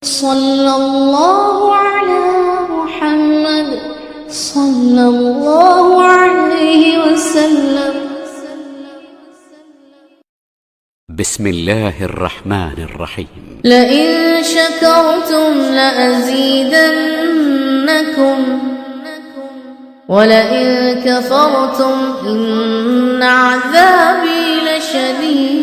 صلى الله على محمد صلى الله عليه وسلم. بسم الله الرحمن الرحيم. لئن شكرتم لأزيدنكم ولئن كفرتم إن عذابي لشديد.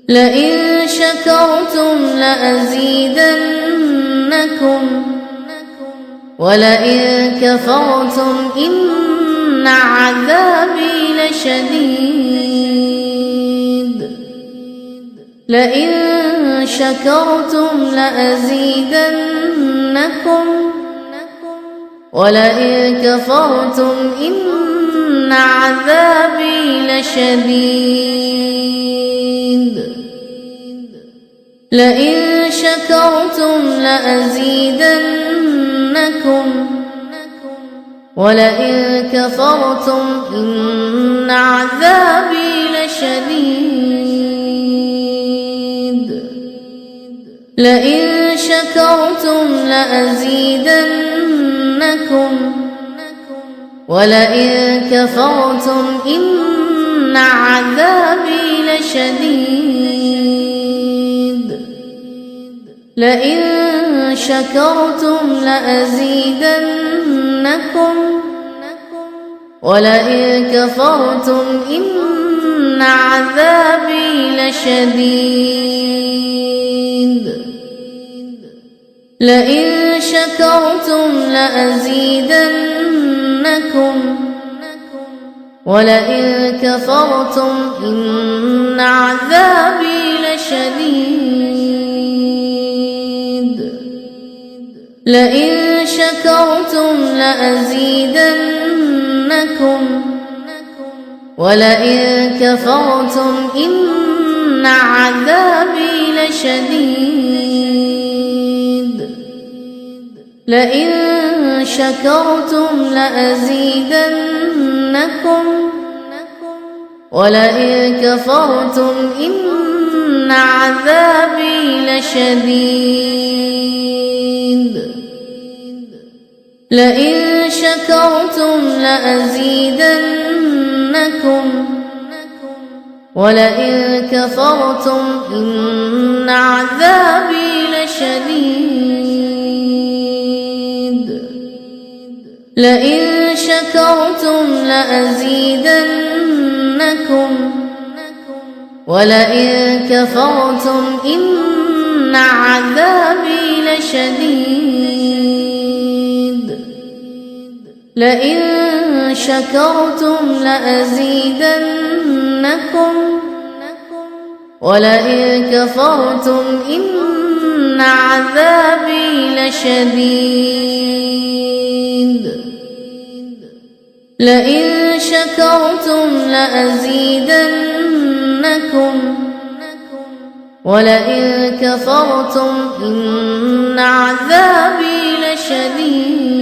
لئن شكرتم لأزيدنكم ولئن كفرتم إن عذابي لشديد. لئن شكرتم لأزيدنكم ولئن كفرتم إن عذابي لشديد. لئن شكرتم لأزيدنكم ولئن كفرتم إن عذابي لشديد. لئن شكرتم لأزيدنكم ولئن كفرتم إن عذابي لشديد. لئن شكرتم لأزيدنكم ولئن كفرتم إن عذابي لشديد. لئن شكرتم لأزيدنكم ولئن كفرتم إن عذابي لشديد. لئن شكرتم لأزيدنكم ولئن كفرتم إن عذابي لشديد. لئن شكرتم لأزيدنكم ولئن كفرتم إن عذابي لشديد. لئن شكرتم لأزيدنكم ولئن كفرتم إن عذابي لشديد. لئن شكرتم لأزيدنكم ولئن كفرتم إن عذابي لشديد. لئن شكرتم لأزيدنكم ولئن كفرتم إن عذابي لشديد. لئن شكرتم لأزيدنكم ولئن كفرتم إن عذابي لشديد.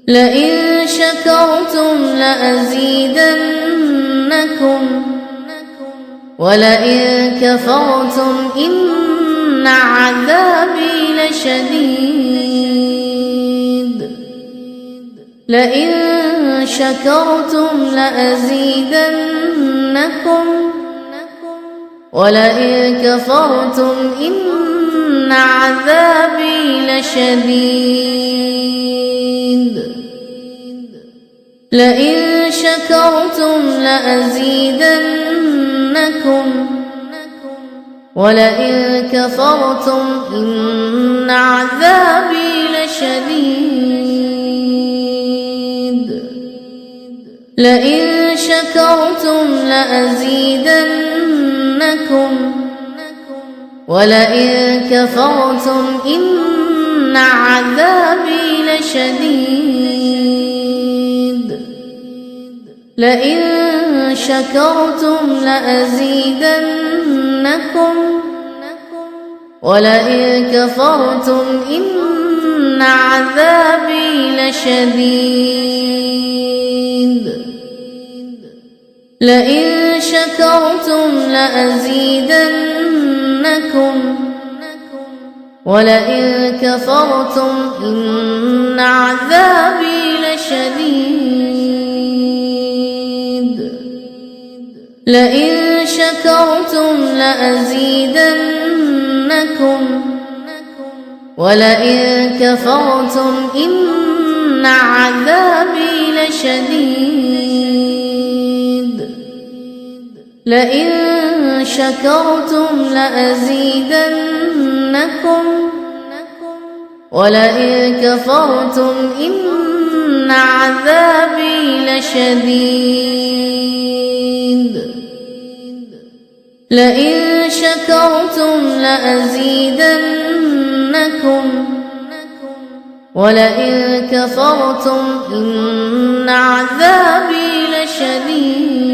لئن شكرتم لأزيدنكم ولئن كفرتم إن عذابي لشديد. لئن شكرتم لأزيدنكم ولئن كفرتم إن عذابي لشديد. لئن شكرتم لأزيدنكم ولئن كفرتم إن عذابي لشديد. لئن شكرتم لأزيدنكم ولئن كفرتم إن عذابي لشديد. لئن شكرتم لأزيدنكم ولئن كفرتم إن عذابي لشديد. لئن شكرتم لأزيدنكم ولئن كفرتم إن عذابي لشديد لئن شكرتم لأزيدنكم ولئن كفرتم إن عذابي لشديد لئن شكرتم لأزيدنكم ولئن كفرتم إن عذابي لشديد لئن شكرتم لأزيدنكم ولئن كفرتم إن عذابي لشديد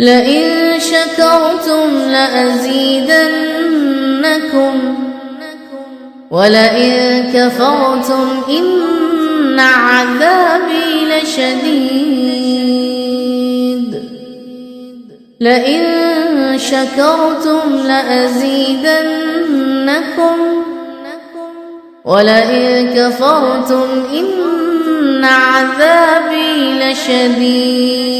لئن شكرتم لأزيدنكم ولئن كفرتم إن عذابي لشديد لئن شكرتم لأزيدنكم ولئن كفرتم إن عذابي لشديد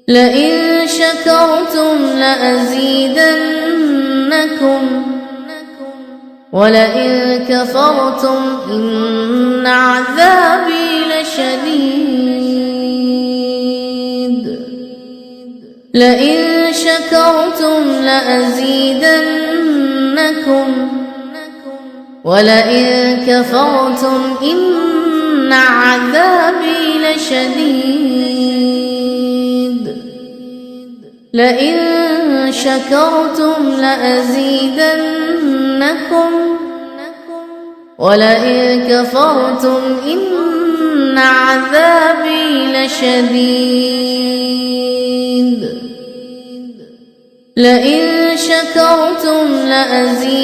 لئن شكرتم لأزيدنكم ولئن كفرتم إن عذابي لشديد لئن شكرتم لأزيدنكم ولئن كفرتم إن عذابي لشديد لئن شكرتم لأزيدنكم ولئن كفرتم إن عذابي لشديد لئن شكرتم لأزيدنكم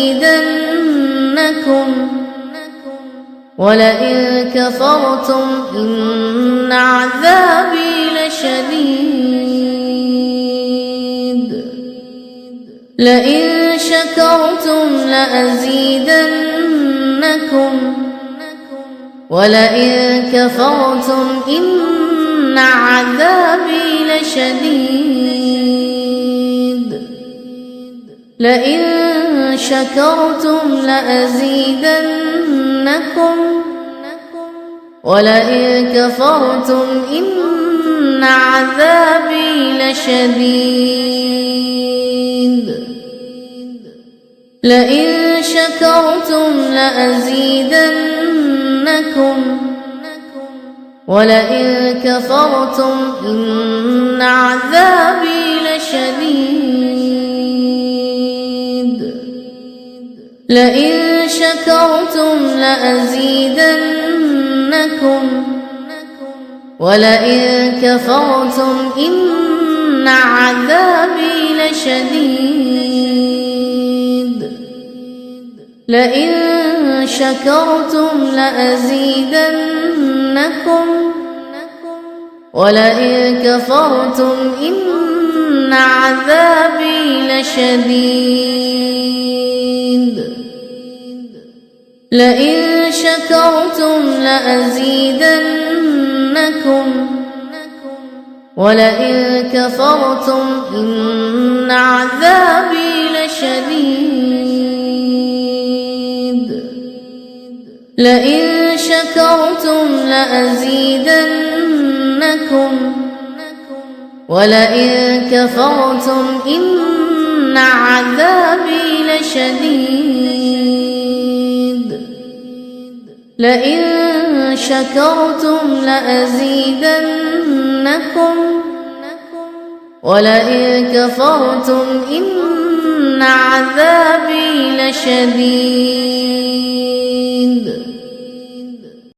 ولئن كفرتم إن عذابي لشديد لئن شكرتم لأزيدنكم ولئن كفرتم إن عذابي لشديد لئن شكرتم لأزيدنكم ولئن كفرتم إن عذابي لشديد لئن شكرتم لأزيدنكم ولئن كفرتم إن عذابي لشديد لئن شكرتم لأزيدنكم ولئن كفرتم إن عذابي لشديد لئن شكرتم لأزيدنكم ولئن كفرتم إن عذابي لشديد لئن شكرتم لأزيدنكم ولئن كفرتم إن عذابي لشديد لئن شكرتم لأزيدنكم ولئن كفرتم إن عذابي لشديد لئن شكرتم لأزيدنكم ولئن كفرتم إن عذابي لشديد